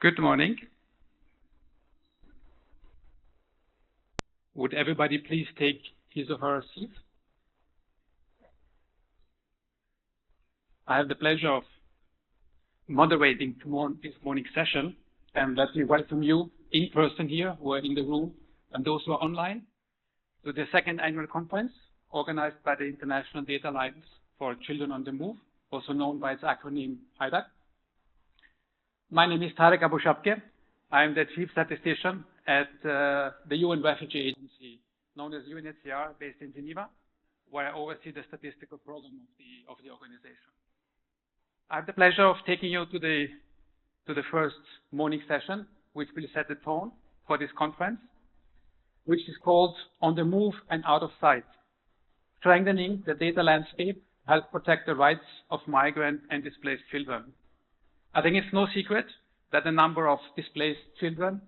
Good morning. Would everybody please take his or her seat? I have the pleasure of moderating this morning's session, and let me welcome you in person here who are in the room and those who are online to the second annual conference organized by the International Data Alliance for Children on the Move, also known by its acronym IDAC. My name is Tarek Abu Shabke. I am the Chief Statistician at the UN Refugee Agency, known as UNHCR, based in Geneva, where I oversee the statistical program of the organization. I have the pleasure of taking you to the first morning session, which will set the tone for this conference, which is called On the Move and Out of Sight, Strengthening the Data Landscape, Help Protect the Rights of Migrant and Displaced Children. I think it's no secret that the number of displaced children,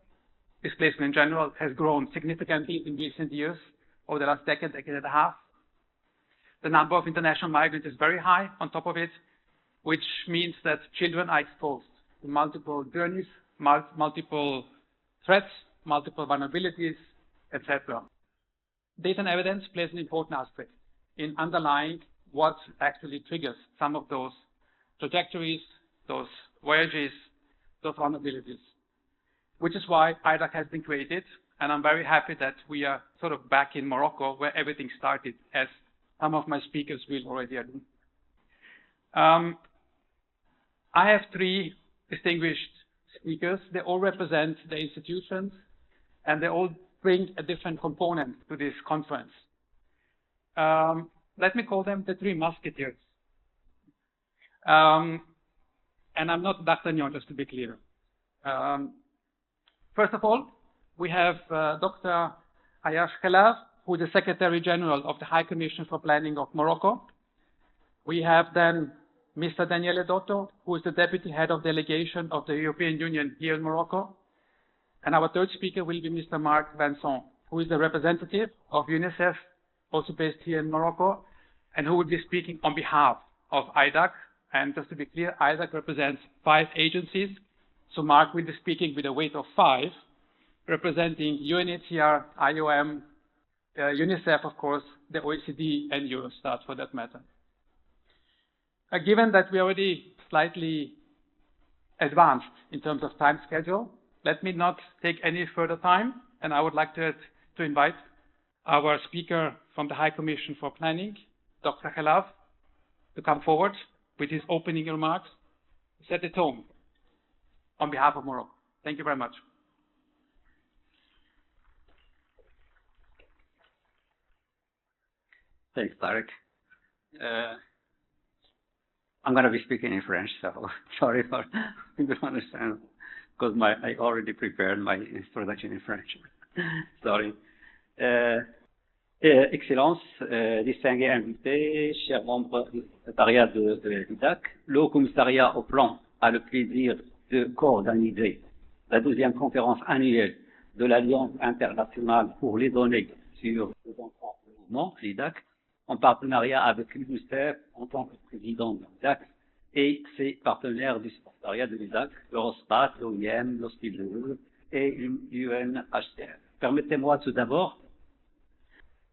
displacement in general, has grown significantly in recent years, over the last decade and a half. The number of international migrants is very high on top of it, which means that children are exposed to multiple journeys, multiple threats, multiple vulnerabilities, etc. Data and evidence plays an important aspect in underlying what actually triggers some of those trajectories, those voyages, those vulnerabilities, which is why IDAC has been created. And I'm very happy that we are sort of back in Morocco, where everything started, as some of my speakers will already do. I have three distinguished speakers. They all represent the institutions, and they all bring a different component to this conference. Let me call them the three musketeers. And I'm not D'Artagnan, just to be clear. First of all, we have Dr. Ayash Khalaf, who is the Secretary General of the High Commission for Planning of Morocco. We have then Mr. Daniele Dotto, who is the Deputy Head of Delegation of the European Union here in Morocco. And our third speaker will be Mr. Marc Vincent, who is the representative of UNICEF, also based here in Morocco, and who will be speaking on behalf of IDAC. And just to be clear, IDAC represents 5 agencies. So Mark will be speaking with a weight of 5, representing UNHCR, IOM, UNICEF, of course, the OECD, and Eurostat for that matter. Given that we are already slightly advanced in terms of time schedule, let me not take any further time. And I would like to invite our speaker from the High Commission for Planning, Dr. Khalaf, to come forward with his opening remarks, set the tone on behalf of Morocco. Thank you very much. Thanks, Tarek. I'm going to be speaking in French, so sorry for you don't understand, because I already prepared my introduction in French. Sorry. Excellences, distingués invités, chers membres du secrétariat de l'IDAC, le Haut Commissariat au Plan a le plaisir de co-organiser la 2e conférence annuelle de l'Alliance internationale pour les données sur les enfants en mouvement, l'IDAC, en partenariat avec l'UNICEF en tant que président de l'IDAC et ses partenaires du secrétariat de l'IDAC, Eurostat, l'OIM, l'OCDE et l'UNHCR. Permettez-moi tout d'abord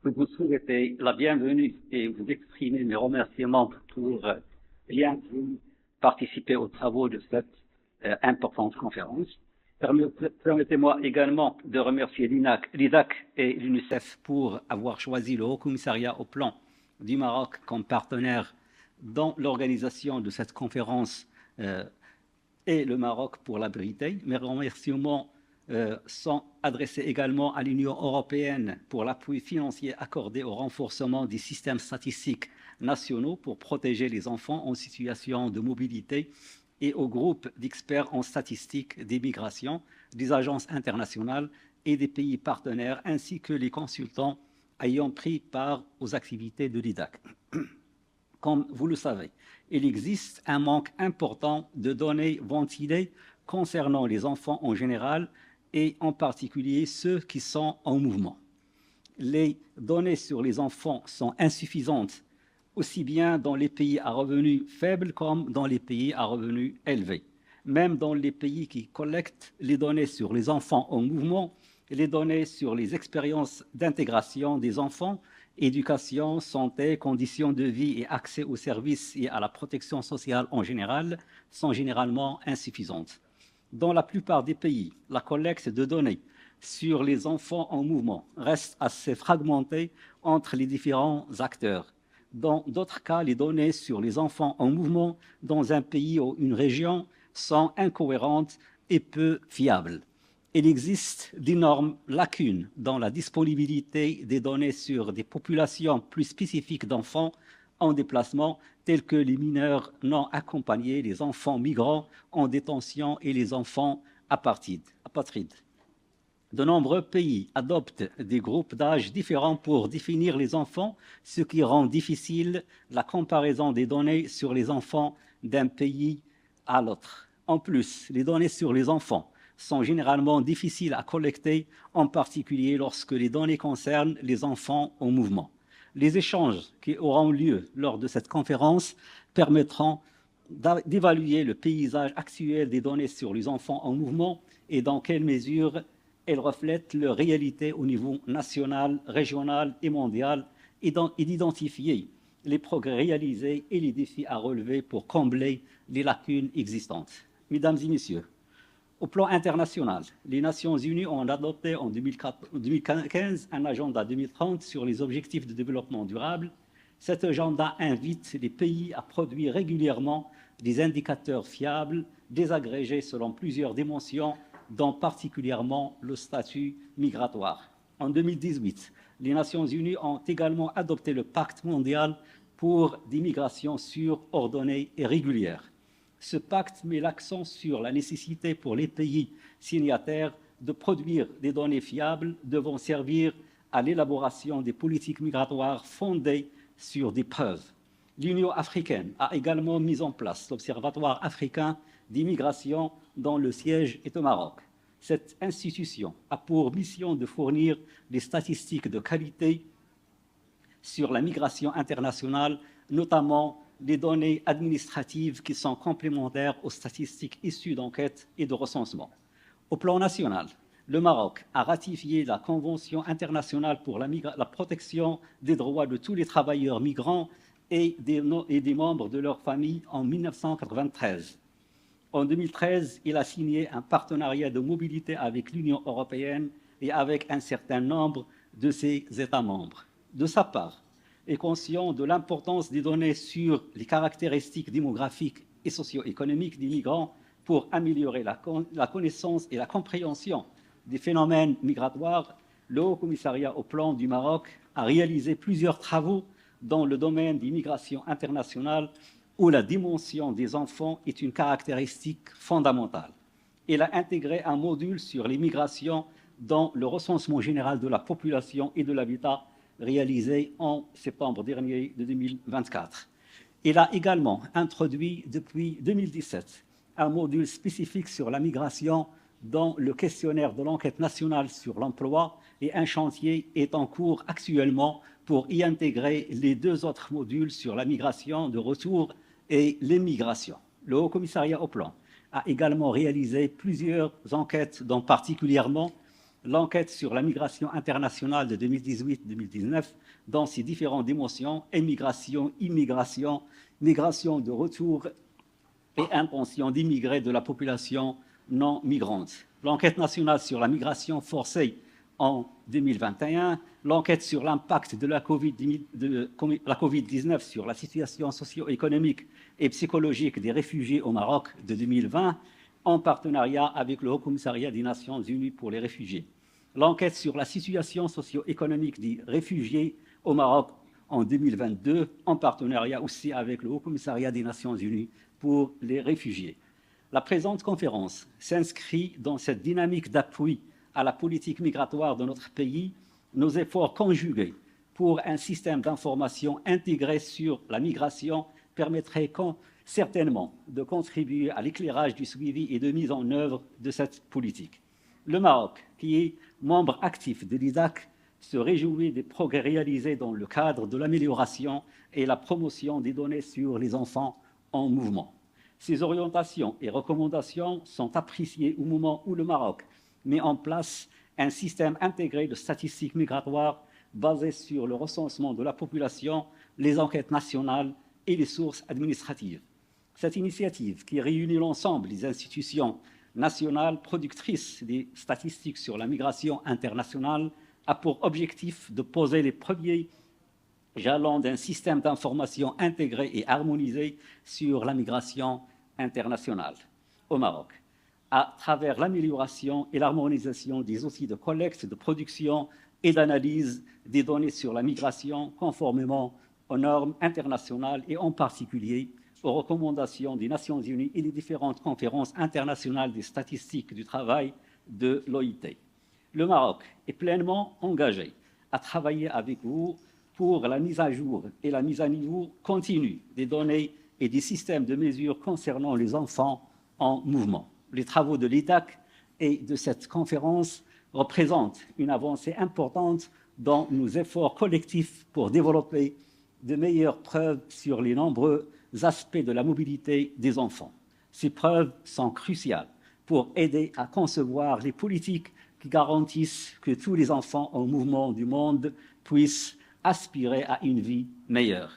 de vous souhaiter la bienvenue et vous exprimer mes remerciements pour bien participer aux travaux de cette importante conférence. Permettez-moi également de remercier l'IDAC et l'UNICEF pour avoir choisi le Haut Commissariat au Plan du Maroc comme partenaire dans l'organisation de cette conférence et le Maroc pour l'abriter. Mes remerciements sont adressés également à l'Union européenne pour l'appui financier accordé au renforcement des systèmes statistiques nationaux pour protéger les enfants en situation de mobilité et au groupe d'experts en statistiques des migrations, des agences internationales et des pays partenaires, ainsi que les consultants ayant pris part aux activités de l'IDAC. Comme vous le savez, il existe un manque important de données ventilées concernant les enfants en général et en particulier ceux qui sont en mouvement. Les données sur les enfants sont insuffisantes aussi bien dans les pays à revenus faibles comme dans les pays à revenus élevés. même dans les pays qui collectent les données sur les enfants en mouvement, les données sur les expériences d'intégration des enfants, éducation, santé, conditions de vie et accès aux services et à la protection sociale en général sont généralement insuffisantes. Dans la plupart des pays, la collecte de données sur les enfants en mouvement reste assez fragmentée entre les différents acteurs. Dans d'autres cas, les données sur les enfants en mouvement dans un pays ou une région sont incohérentes et peu fiables. Il existe d'énormes lacunes dans la disponibilité des données sur des populations plus spécifiques d'enfants en déplacement, tels que les mineurs non accompagnés, les enfants migrants en détention et les enfants apatrides. De nombreux pays adoptent des groupes d'âge différents pour définir les enfants, ce qui rend difficile la comparaison des données sur les enfants d'un pays à l'autre. En plus, les données sur les enfants sont généralement difficiles à collecter, en particulier lorsque les données concernent les enfants en mouvement. Les échanges qui auront lieu lors de cette conférence permettront d'évaluer le paysage actuel des données sur les enfants en mouvement et dans quelle mesure elles reflètent leur réalité au niveau national, régional et mondial, et d'identifier les progrès réalisés et les défis à relever pour combler les lacunes existantes. Mesdames et messieurs, au plan international, les Nations Unies ont adopté en 2015 un agenda 2030 sur les objectifs de développement durable. Cet agenda invite les pays à produire régulièrement des indicateurs fiables, désagrégés selon plusieurs dimensions, dont particulièrement le statut migratoire. En 2018, les Nations Unies ont également adopté le Pacte mondial pour des migrations sûres, ordonnées et régulières. Ce pacte met l'accent sur la nécessité pour les pays signataires de produire des données fiables devant servir à l'élaboration des politiques migratoires fondées sur des preuves. L'Union africaine a également mis en place l'Observatoire africain des migrations dont le siège est au Maroc. Cette institution a pour mission de fournir des statistiques de qualité sur la migration internationale, notamment les données administratives qui sont complémentaires aux statistiques issues d'enquêtes et de recensement. Au plan national, le Maroc a ratifié la Convention internationale pour la protection des droits de tous les travailleurs migrants et des membres de leurs familles en 1993. En 2013, il a signé un partenariat de mobilité avec l'Union européenne et avec un certain nombre de ses États membres. De sa part, est conscient de l'importance des données sur les caractéristiques démographiques et socio-économiques des migrants pour améliorer la connaissance et la compréhension des phénomènes migratoires. Le Haut Commissariat au plan du Maroc a réalisé plusieurs travaux dans le domaine des migrations internationales où la dimension des enfants est une caractéristique fondamentale. Il a intégré un module sur les migrations dans le recensement général de la population et de l'habitat réalisé en septembre dernier de 2024. Il a également introduit depuis 2017 un module spécifique sur la migration dans le questionnaire de l'enquête nationale sur l'emploi et un chantier est en cours actuellement pour y intégrer les deux autres modules sur la migration de retour et l'immigration. Le Haut Commissariat au plan a également réalisé plusieurs enquêtes, dont particulièrement l'enquête sur la migration internationale de 2018-2019 dans ses différentes dimensions, émigration, immigration, migration de retour et intention d'immigrer de la population non migrante. L'enquête nationale sur la migration forcée en 2021, l'enquête sur l'impact de la COVID-19 sur la situation socio-économique et psychologique des réfugiés au Maroc de 2020, en partenariat avec le Haut Commissariat des Nations Unies pour les réfugiés. L'enquête sur la situation socio-économique des réfugiés au Maroc en 2022, en partenariat aussi avec le Haut Commissariat des Nations Unies pour les réfugiés. La présente conférence s'inscrit dans cette dynamique d'appui à la politique migratoire de notre pays, nos efforts conjugués pour un système d'information intégré sur la migration permettraient certainement de contribuer à l'éclairage du suivi et de mise en œuvre de cette politique. Le Maroc, qui est membre actif de l'IDAC, se réjouit des progrès réalisés dans le cadre de l'amélioration et la promotion des données sur les enfants en mouvement. Ces orientations et recommandations sont appréciées au moment où le Maroc met en place un système intégré de statistiques migratoires basé sur le recensement de la population, les enquêtes nationales et les sources administratives. Cette initiative, qui réunit l'ensemble des institutions nationales productrices des statistiques sur la migration internationale, a pour objectif de poser les premiers jalons d'un système d'information intégré et harmonisé sur la migration internationale au Maroc, à travers l'amélioration et l'harmonisation des outils de collecte, de production et d'analyse des données sur la migration conformément aux normes internationales et en particulier aux recommandations des Nations Unies et des différentes conférences internationales des statistiques du travail de l'OIT. Le Maroc est pleinement engagé à travailler avec vous pour la mise à jour et la mise à niveau continue des données et des systèmes de mesure concernant les enfants en mouvement. Les travaux de l'IDAC et de cette conférence représentent une avancée importante dans nos efforts collectifs pour développer de meilleures preuves sur les nombreux aspects de la mobilité des enfants. Ces preuves sont cruciales pour aider à concevoir les politiques qui garantissent que tous les enfants en mouvement du monde puissent aspirer à une vie meilleure.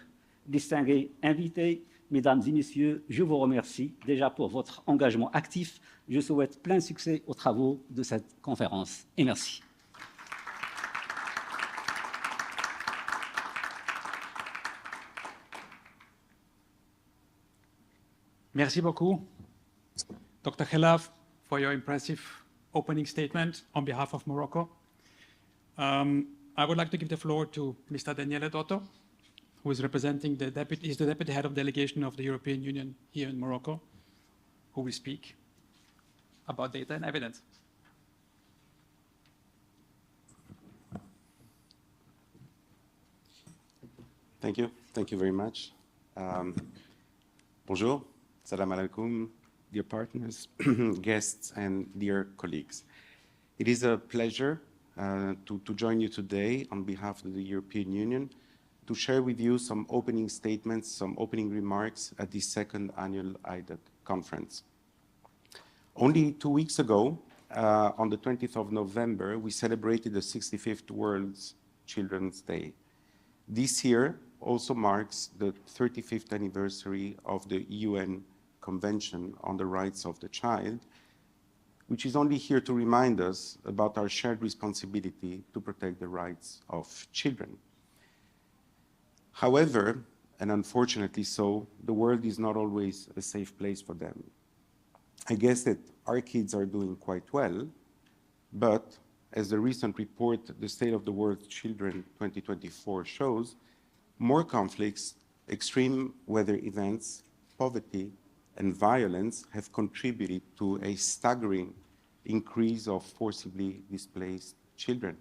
Distingués invités, mesdames et messieurs, je vous remercie déjà pour votre engagement actif. Je souhaite plein succès aux travaux de cette conférence et merci. Merci beaucoup, Dr. Khelaf, for your impressive opening statement on behalf of Morocco. I would like to give the floor to Mr. Daniele Dotto, who is representing the deputy head of delegation of the European Union here in Morocco, who will speak about data and evidence. Thank you. Thank you very much. Bonjour. Salam alaikum, dear partners, guests, and dear colleagues. It is a pleasure to join you today on behalf of the European Union to share with you some opening statements, some opening remarks at the second annual IDAC conference. Only 2 weeks ago, on the 20th of November, we celebrated the 65th World Children's Day. This year also marks the 35th anniversary of the UN Convention on the Rights of the Child, which is only here to remind us about our shared responsibility to protect the rights of children. However, and unfortunately so, the world is not always a safe place for them. I guess that our kids are doing quite well, but as the recent report, The State of the World's Children 2024 shows, more conflicts, extreme weather events, poverty, and violence have contributed to a staggering increase of forcibly displaced children.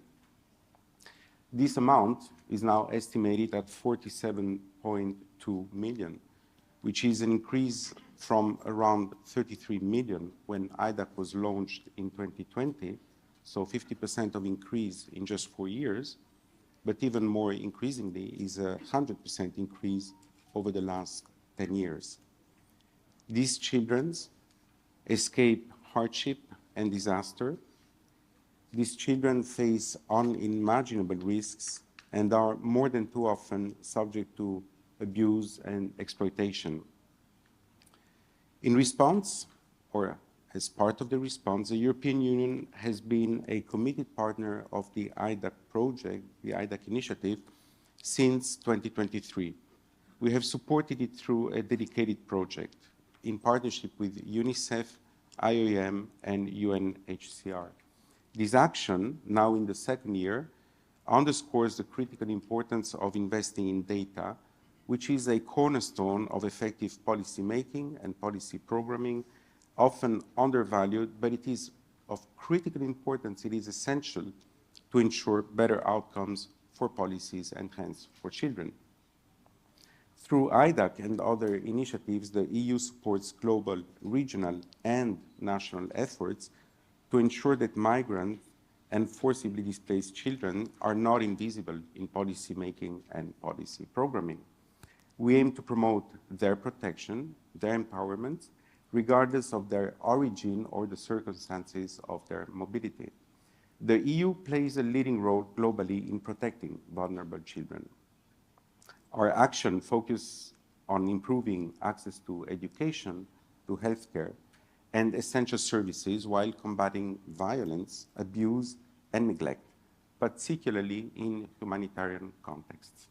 This amount is now estimated at 47.2 million, which is an increase from around 33 million when IDAC was launched in 2020, so 50% of increase in just 4 years, but even more increasingly is a 100% increase over the last 10 years. These children escape hardship and disaster. These children face unimaginable risks and are more than too often subject to abuse and exploitation. In response, or as part of the response, the European Union has been a committed partner of the IDAC project, the IDAC initiative, since 2023. We have supported it through a dedicated project in partnership with UNICEF, IOM, and UNHCR. This action, now in the second year, underscores the critical importance of investing in data, which is a cornerstone of effective policy making and policy programming, often undervalued, but it is of critical importance. It is essential to ensure better outcomes for policies and hence for children. Through IDAC and other initiatives, the EU supports global, regional, and national efforts to ensure that migrant and forcibly displaced children are not invisible in policy making and policy programming. We aim to promote their protection, their empowerment, regardless of their origin or the circumstances of their mobility. The EU plays a leading role globally in protecting vulnerable children. Our action focuses on improving access to education, to healthcare, and essential services while combating violence, abuse, and neglect, particularly in humanitarian contexts.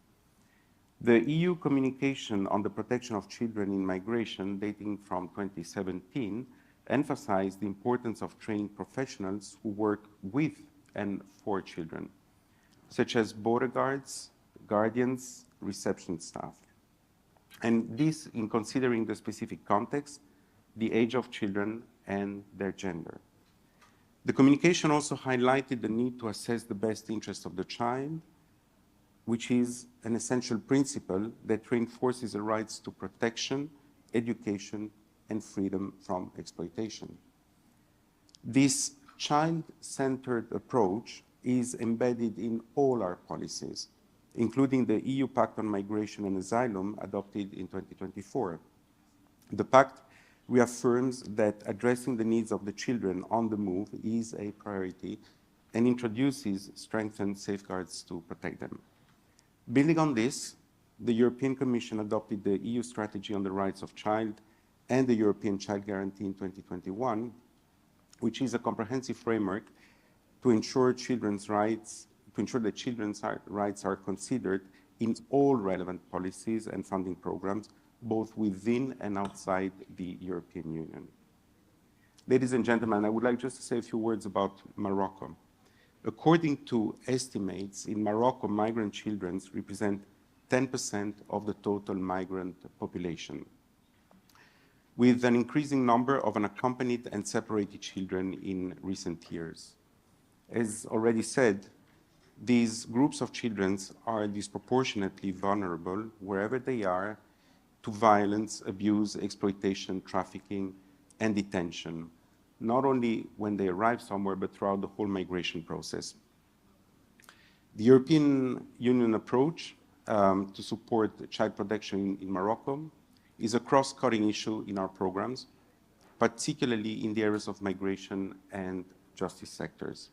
The EU communication on the protection of children in migration, dating from 2017, emphasized the importance of trained professionals who work with and for children, such as border guards, guardians, reception staff. And this in considering the specific context, the age of children, and their gender. The communication also highlighted the need to assess the best interest of the child, which is an essential principle that reinforces the rights to protection, education, and freedom from exploitation. This child-centered approach is embedded in all our policies, including the EU Pact on Migration and Asylum adopted in 2024. The Pact reaffirms that addressing the needs of the children on the move is a priority and introduces strengthened safeguards to protect them. Building on this, the European Commission adopted the EU Strategy on the Rights of Child and the European Child Guarantee in 2021, which is a comprehensive framework to ensure that children's rights are considered in all relevant policies and funding programs, both within and outside the European Union. Ladies and gentlemen, I would like just to say a few words about Morocco. According to estimates, in Morocco, migrant children represent 10% of the total migrant population, with an increasing number of unaccompanied and separated children in recent years. As already said, these groups of children are disproportionately vulnerable wherever they are to violence, abuse, exploitation, trafficking, and detention, not only when they arrive somewhere, but throughout the whole migration process. The European Union approach to support child protection in Morocco is a cross-cutting issue in our programs, particularly in the areas of migration and justice sectors.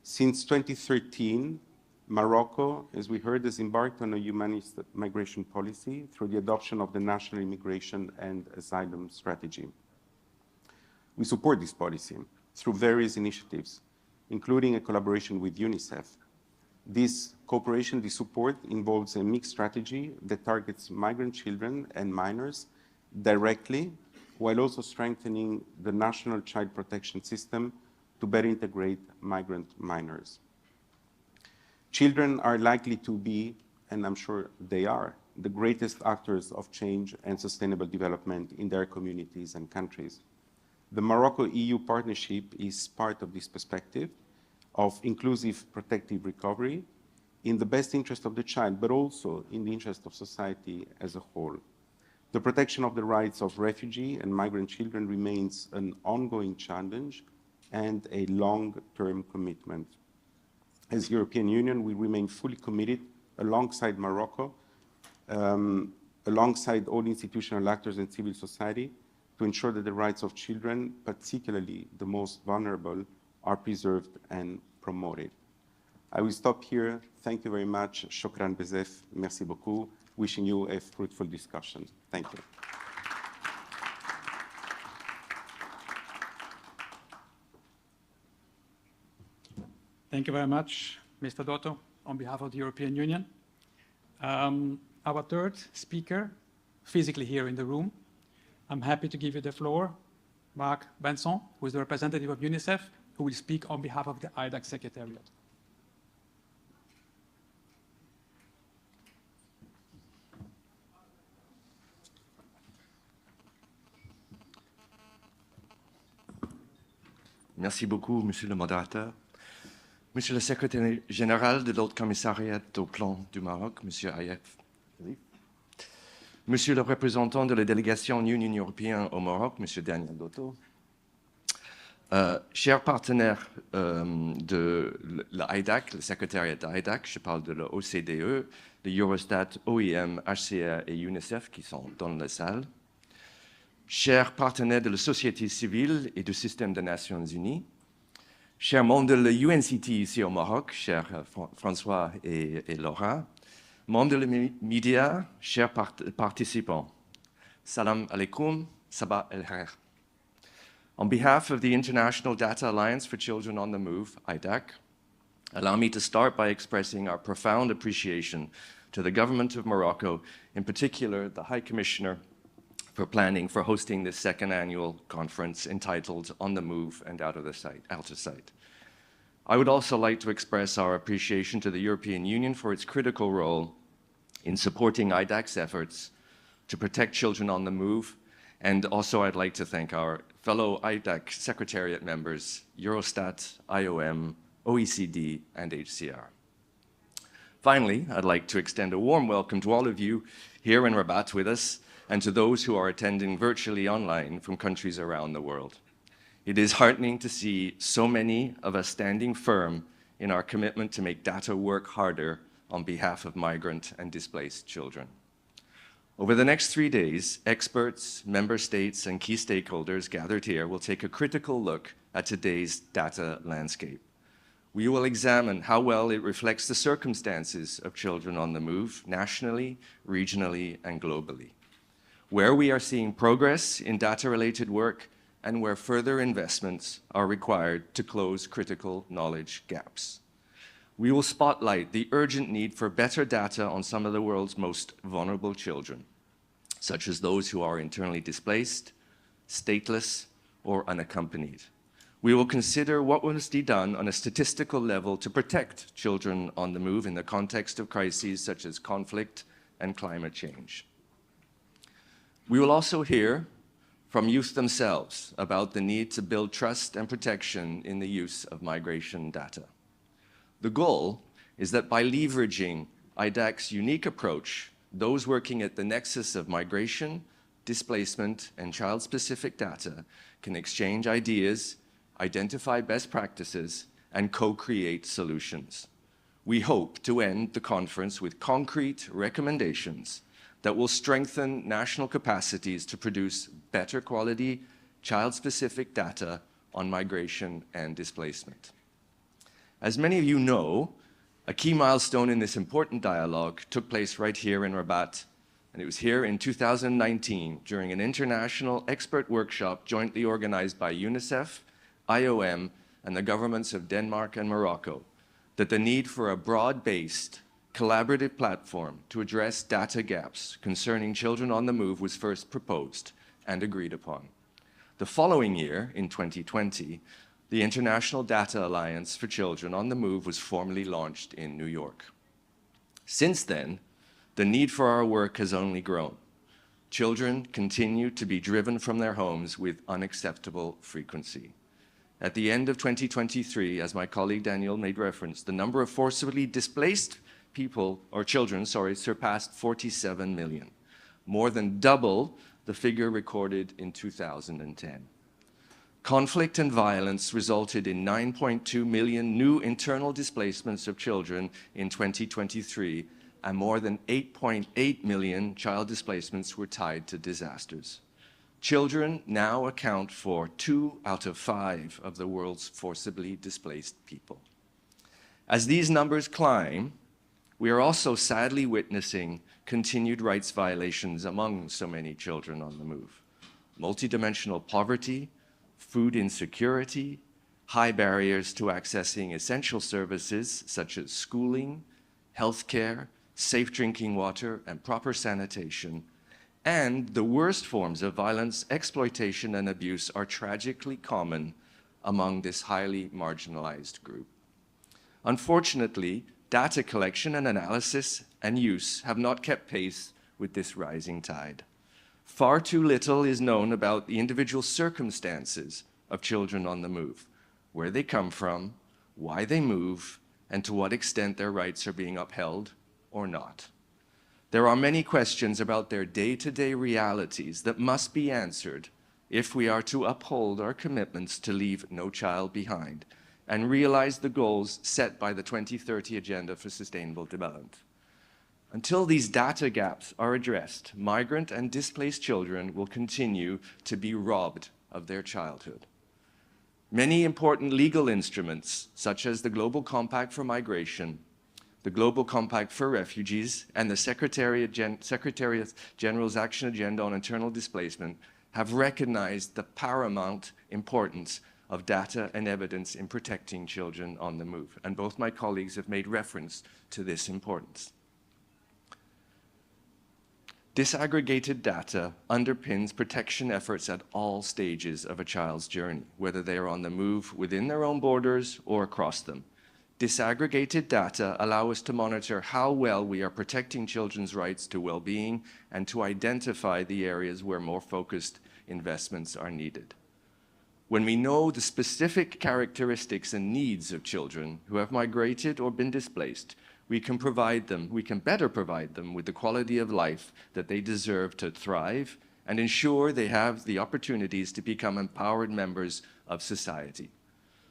Since 2013, Morocco, as we heard, has embarked on a humanist migration policy through the adoption of the National Immigration and Asylum Strategy. We support this policy through various initiatives, including a collaboration with UNICEF. This cooperation, this support involves a mixed strategy that targets migrant children and minors directly, while also strengthening the national child protection system to better integrate migrant minors. Children are likely to be, and I'm sure they are, the greatest actors of change and sustainable development in their communities and countries. The Morocco-EU partnership is part of this perspective of inclusive protective recovery in the best interest of the child, but also in the interest of society as a whole. The protection of the rights of refugee and migrant children remains an ongoing challenge and a long-term commitment. As European Union, we remain fully committed alongside Morocco, alongside all institutional actors and civil society, to ensure that the rights of children, particularly the most vulnerable, are preserved and promoted. I will stop here. Thank you very much. Shukran bezef. Merci beaucoup. Wishing you a fruitful discussion. Thank you. Thank you very much, Mr. Dotto, on behalf of the European Union. Our third speaker, physically here in the room, I'm happy to give you the floor, Marc Benson, who is the representative of UNICEF, who will speak on behalf of the IDAC Secretariat. Merci beaucoup, Monsieur le modérateur. Monsieur le secrétaire général de l'Haut Commissariat au Plan du Maroc, Monsieur Ayef, Monsieur le représentant de la délégation Union européenne au Maroc, Monsieur Daniel Dotto, Chers partenaires de la IDAC, le secrétariat de l'IDAC, je parle de l'OCDE, de Eurostat, OIM, HCR et UNICEF qui sont dans la salle. Chers partenaires de la société civile et du système des Nations Unies, chers membres de l'UNCT ici au Maroc, chers François et Laura, membres de les médias, chers participants, salam alaikum, sabah el khair. On behalf of the International Data Alliance for Children on the Move, IDAC, allow me to start by expressing our profound appreciation to the government of Morocco, in particular the High Commissioner for planning for hosting this second annual conference entitled On the Move and Out of Sight. I would also like to express our appreciation to the European Union for its critical role in supporting IDAC's efforts to protect children on the move. And also I'd like to thank our fellow IDAC Secretariat members, Eurostat, IOM, OECD, and HCR. Finally, I'd like to extend a warm welcome to all of you here in Rabat with us and to those who are attending virtually online from countries around the world. It is heartening to see so many of us standing firm in our commitment to make data work harder on behalf of migrant and displaced children. Over the next 3 days, experts, member states, and key stakeholders gathered here will take a critical look at today's data landscape. We will examine how well it reflects the circumstances of children on the move, nationally, regionally, and globally, where we are seeing progress in data-related work and where further investments are required to close critical knowledge gaps. We will spotlight the urgent need for better data on some of the world's most vulnerable children, such as those who are internally displaced, stateless, or unaccompanied. We will consider what must be done on a statistical level to protect children on the move in the context of crises such as conflict and climate change. We will also hear from youth themselves about the need to build trust and protection in the use of migration data. The goal is that by leveraging IDAC's unique approach, those working at the nexus of migration, displacement, and child-specific data can exchange ideas, identify best practices, and co-create solutions. We hope to end the conference with concrete recommendations that will strengthen national capacities to produce better quality, child-specific data on migration and displacement. As many of you know, a key milestone in this important dialogue took place right here in Rabat, and it was here in 2019 during an international expert workshop jointly organized by UNICEF, IOM, and the governments of Denmark and Morocco, that the need for a broad-based, collaborative platform to address data gaps concerning children on the move was first proposed and agreed upon. The following year, in 2020, the International Data Alliance for Children on the Move was formally launched in New York. Since then, the need for our work has only grown. Children continue to be driven from their homes with unacceptable frequency. At the end of 2023, as my colleague Daniel made reference, the number of forcibly displaced people, or children, surpassed 47 million, more than double the figure recorded in 2010. Conflict and violence resulted in 9.2 million new internal displacements of children in 2023, and more than 8.8 million child displacements were tied to disasters. Children now account for 2 out of 5 of the world's forcibly displaced people. As these numbers climb, we are also sadly witnessing continued rights violations among so many children on the move. Multidimensional poverty, food insecurity, high barriers to accessing essential services such as schooling, healthcare, safe drinking water, and proper sanitation, and the worst forms of violence, exploitation, and abuse are tragically common among this highly marginalized group. Unfortunately, data collection and analysis and use have not kept pace with this rising tide. Far too little is known about the individual circumstances of children on the move, where they come from, why they move, and to what extent their rights are being upheld or not. There are many questions about their day-to-day realities that must be answered if we are to uphold our commitments to leave no child behind and realize the goals set by the 2030 Agenda for Sustainable Development. Until these data gaps are addressed, migrant and displaced children will continue to be robbed of their childhood. Many important legal instruments, such as the Global Compact for Migration, the Global Compact for Refugees, and the Secretariat General's Action Agenda on Internal Displacement, have recognized the paramount importance of data and evidence in protecting children on the move. And both my colleagues have made reference to this importance. Disaggregated data underpins protection efforts at all stages of a child's journey, whether they are on the move within their own borders or across them. Disaggregated data allow us to monitor how well we are protecting children's rights to well-being and to identify the areas where more focused investments are needed. When we know the specific characteristics and needs of children who have migrated or been displaced, we can better provide them with the quality of life that they deserve to thrive and ensure they have the opportunities to become empowered members of society.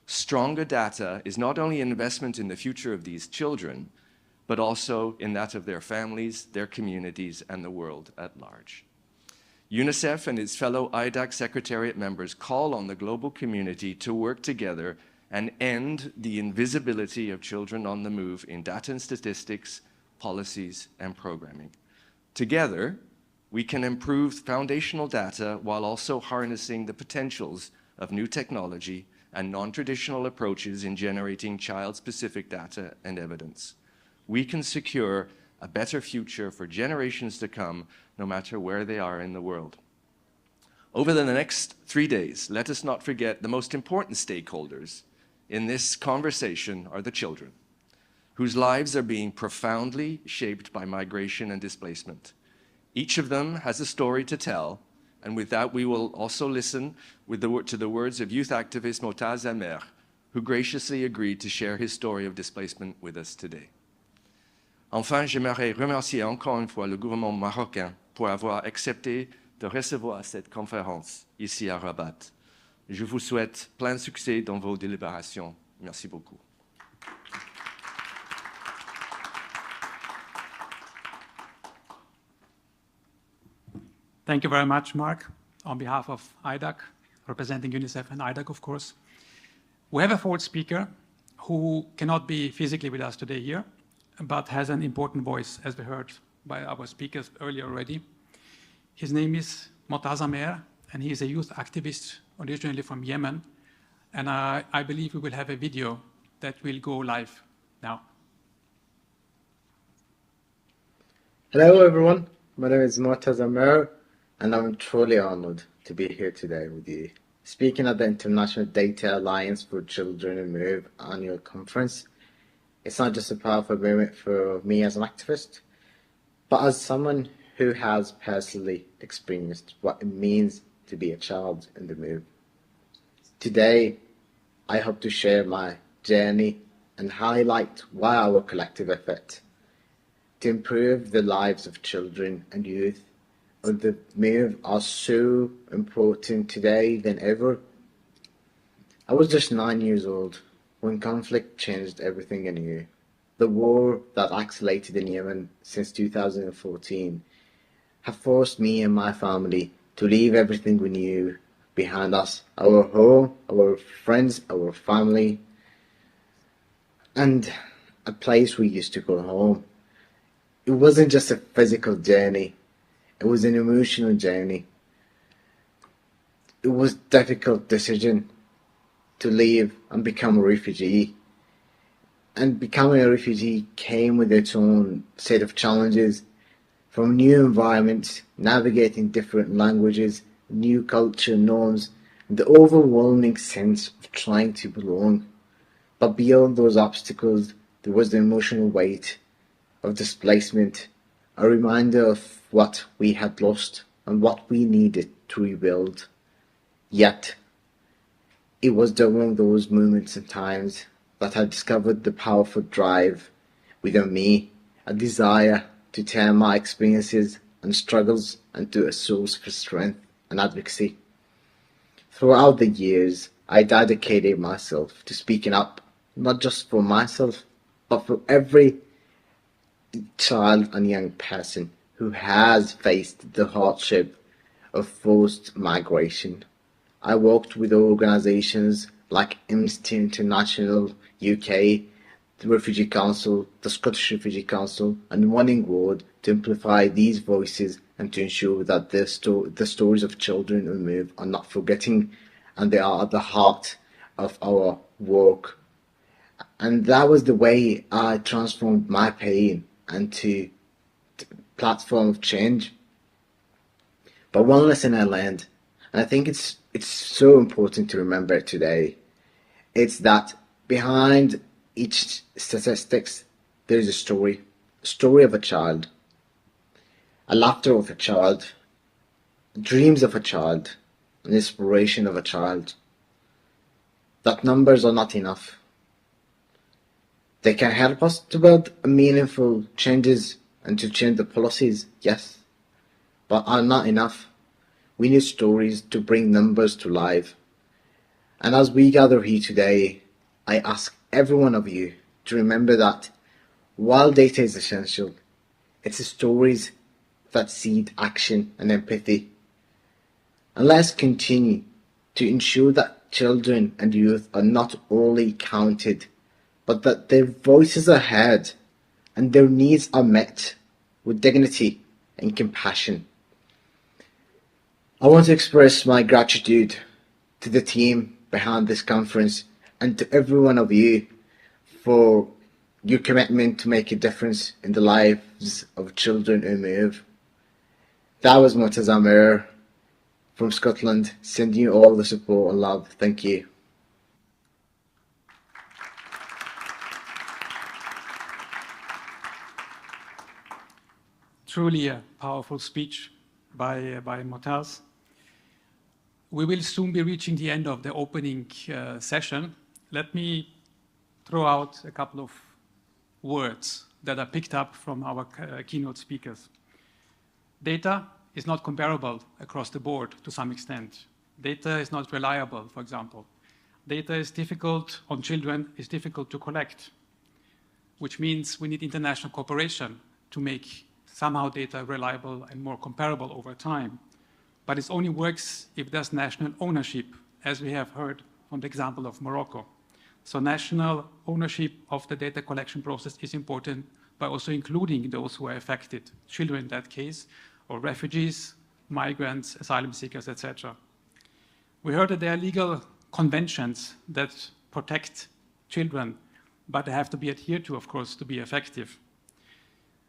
Stronger data is not only an investment in the future of these children, but also in that of their families, their communities, and the world at large. UNICEF and its fellow IDAC Secretariat members call on the global community to work together and end the invisibility of children on the move in data and statistics, policies, and programming. Together, we can improve foundational data while also harnessing the potentials of new technology and non-traditional approaches in generating child-specific data and evidence. We can secure a better future for generations to come, no matter where they are in the world. Over the next 3 days, let us not forget the most important stakeholders in this conversation are the children, whose lives are being profoundly shaped by migration and displacement. Each of them has a story to tell, and with that we will also listen to the words of youth activist Motaz Amer, who graciously agreed to share his story of displacement with us today. Enfin, j'aimerais remercier encore une fois le gouvernement marocain pour avoir accepté de recevoir cette conférence ici à Rabat. Je vous souhaite plein de succès dans vos délibérations. Merci beaucoup. Thank you very much, Mark, on behalf of IDAC, representing UNICEF and IDAC, of course. We have a fourth speaker who cannot be physically with us today here, but has an important voice, as we heard by our speakers earlier already. His name is Motaz Amer, and he is a youth activist originally from Yemen. And I believe we will have a video that will go live now. Hello, everyone. My name is Motaz Amer, and I'm truly honored to be here today with you, speaking at the International Data Alliance for Children in Move annual conference. It's not just a powerful moment for me as an activist, but as someone who has personally experienced what it means to be a child in the move. Today, I hope to share my journey and highlight why our collective effort to improve the lives of children and youth on the move are so important today than ever. I was just 9 years old when conflict changed everything anew. The war that escalated in Yemen since 2014 have forced me and my family to leave everything we knew behind us, our home, our friends, our family, and a place we used to call home. It wasn't just a physical journey, it was an emotional journey. It was a difficult decision to leave and become a refugee. And becoming a refugee came with its own set of challenges, from new environments, navigating different languages, new culture norms, and the overwhelming sense of trying to belong. But beyond those obstacles, there was the emotional weight of displacement, a reminder of what we had lost and what we needed to rebuild. Yet, it was during those moments and times that I discovered the powerful drive within me, a desire to turn my experiences and struggles into a source for strength and advocacy. Throughout the years, I dedicated myself to speaking up, not just for myself, but for every child and young person who has faced the hardship of forced migration. I worked with organizations like Amnesty International UK, the Refugee Council, the Scottish Refugee Council, and One England to amplify these voices and to ensure that the stories of children who move are not forgetting and they are at the heart of our work. And that was the way I transformed my pain into a platform of change. But one lesson I learned, and I think it's so important to remember today, it's that behind each statistics there is a story of a child, a laughter of a child, dreams of a child, an inspiration of a child. That numbers are not enough. They can help us to build meaningful changes and to change the policies, yes, but are not enough. We need stories to bring numbers to life. And as we gather here today, I ask every one of you to remember that while data is essential, it's the stories that seed action and empathy. And let's continue to ensure that children and youth are not only counted, but that their voices are heard and their needs are met with dignity and compassion. I want to express my gratitude to the team behind this conference and to every one of you for your commitment to make a difference in the lives of children who move. That was Murtaza Mir from Scotland, sending you all the support and love. Thank you. Truly a powerful speech by Murtaza. We will soon be reaching the end of the opening session. Let me throw out a couple of words that are picked up from our keynote speakers. Data is not comparable across the board to some extent. Data is not reliable, for example. Data is difficult on children, is difficult to collect, which means we need international cooperation to make somehow data reliable and more comparable over time. But it only works if there's national ownership, as we have heard from the example of Morocco. So national ownership of the data collection process is important, by also including those who are affected, children in that case, or refugees, migrants, asylum seekers, etc. We heard that there are legal conventions that protect children, but they have to be adhered to, of course, to be effective.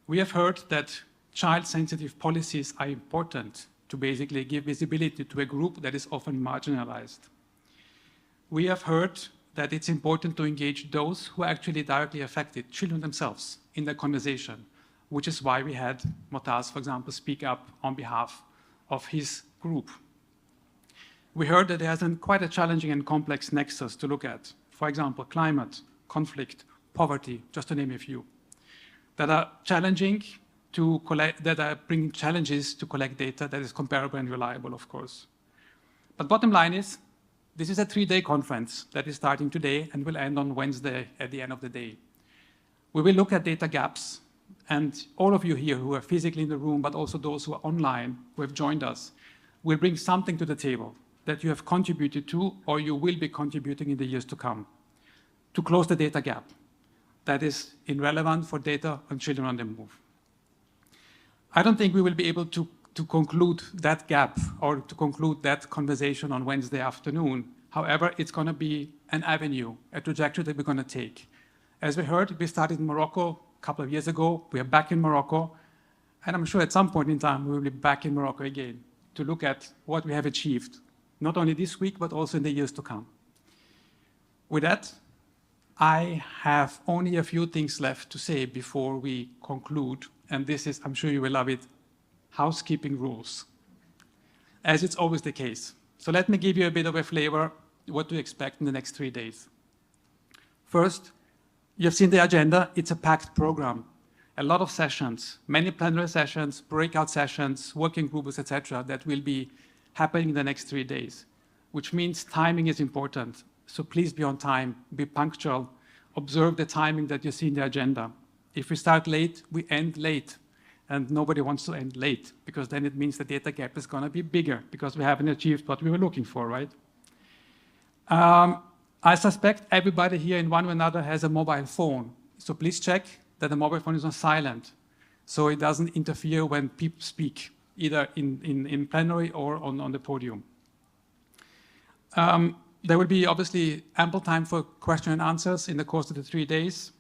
We have heard that child-sensitive policies are important to basically give visibility to a group that is often marginalized. We have heard that it's important to engage those who are actually directly affected, children themselves, in the conversation, which is why we had Murtaza, for example, speak up on behalf of his group. We heard that there's quite a challenging and complex nexus to look at. For example, climate, conflict, poverty, just to name a few, that are challenging to collect, that are bringing challenges to collect data that is comparable and reliable, of course. But bottom line is, this is a 3-day conference that is starting today and will end on Wednesday at the end of the day. We will look at data gaps, and all of you here who are physically in the room, but also those who are online, who have joined us, will bring something to the table that you have contributed to or you will be contributing in the years to come to close the data gap that is irrelevant for data on children on the move. I don't think we will be able to conclude that gap or to conclude that conversation on Wednesday afternoon. However, it's going to be an avenue, a trajectory that we're going to take. As we heard, we started in Morocco a couple of years ago. We are back in Morocco. And I'm sure at some point in time, we will be back in Morocco again to look at what we have achieved, not only this week, but also in the years to come. With that, I have only a few things left to say before we conclude. And this is, I'm sure you will love it, housekeeping rules, as it's always the case. So let me give you a bit of a flavor what to expect in the next 3 days. First, you've seen the agenda. It's a packed program. A lot of sessions, many plenary sessions, breakout sessions, working groups, etc., that will be happening in the next 3 days. which means timing is important. So please be on time, be punctual, observe the timing that you see in the agenda. If we start late, we end late. And nobody wants to end late, because then it means the data gap is going to be bigger, because we haven't achieved what we were looking for, right? I suspect everybody here in one way or another has a mobile phone. So please check that the mobile phone is on silent, so it doesn't interfere when people speak, either in plenary or on the podium. There will be obviously ample time for question and answers in the course of the 3 days.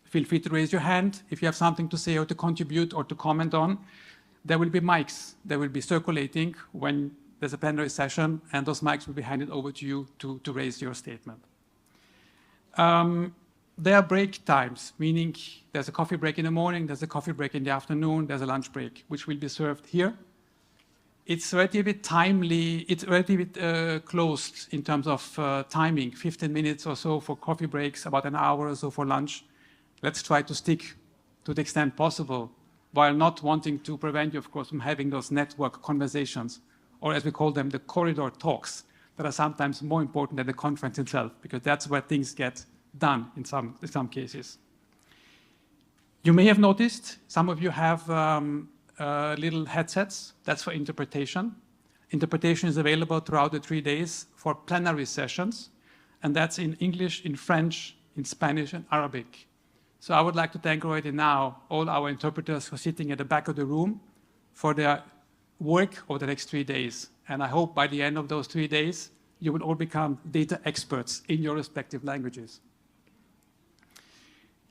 Feel free to raise your hand if you have something to say or to contribute or to comment on. There will be mics that will be circulating when there's a plenary session, and those mics will be handed over to you to raise your statement. There are break times, meaning there's a coffee break in the morning, there's a coffee break in the afternoon, there's a lunch break, which will be served here. It's relatively timely, it's relatively closed in terms of timing, 15 minutes or so for coffee breaks, about an hour or so for lunch. Let's try to stick to the extent possible, while not wanting to prevent you, of course, from having those network conversations, or as we call them, the corridor talks, that are sometimes more important than the conference itself, because that's where things get done in some cases. You may have noticed, some of you have little headsets. That's for interpretation. Interpretation is available throughout the 3 days for plenary sessions, and that's in English, in French, in Spanish, and Arabic. So I would like to thank already now all our interpreters who are sitting at the back of the room for their work over the next 3 days. And I hope by the end of those 3 days, you will all become data experts in your respective languages.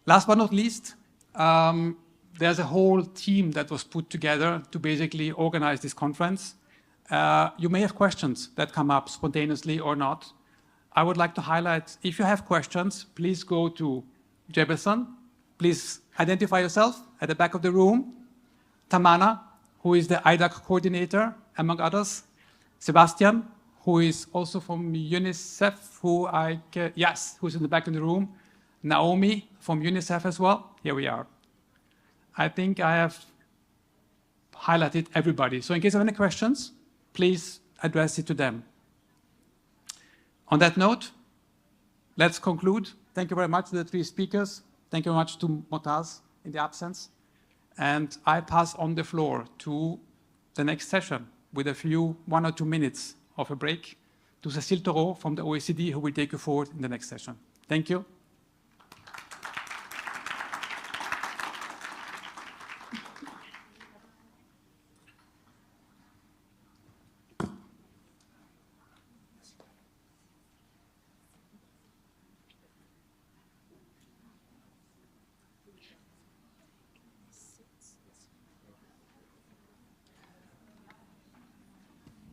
Last but not least, there's a whole team that was put together to basically organize this conference. You may have questions that come up spontaneously or not. I would like to highlight, if you have questions, please go to Jefferson. Please identify yourself at the back of the room. Tamana, who is the IDAC coordinator, among others. Sebastian, who is also from UNICEF, who's in the back of the room. Naomi from UNICEF as well. Here we are. I think I have highlighted everybody. So in case of any questions, please address it to them. On that note, let's conclude. Thank you very much to the 3 speakers. Thank you very much to Motaz in the absence. And I pass on the floor to the next session with a few 1 or 2 minutes of a break to Cécile Thoreau from the OECD, who will take you forward in the next session. Thank you.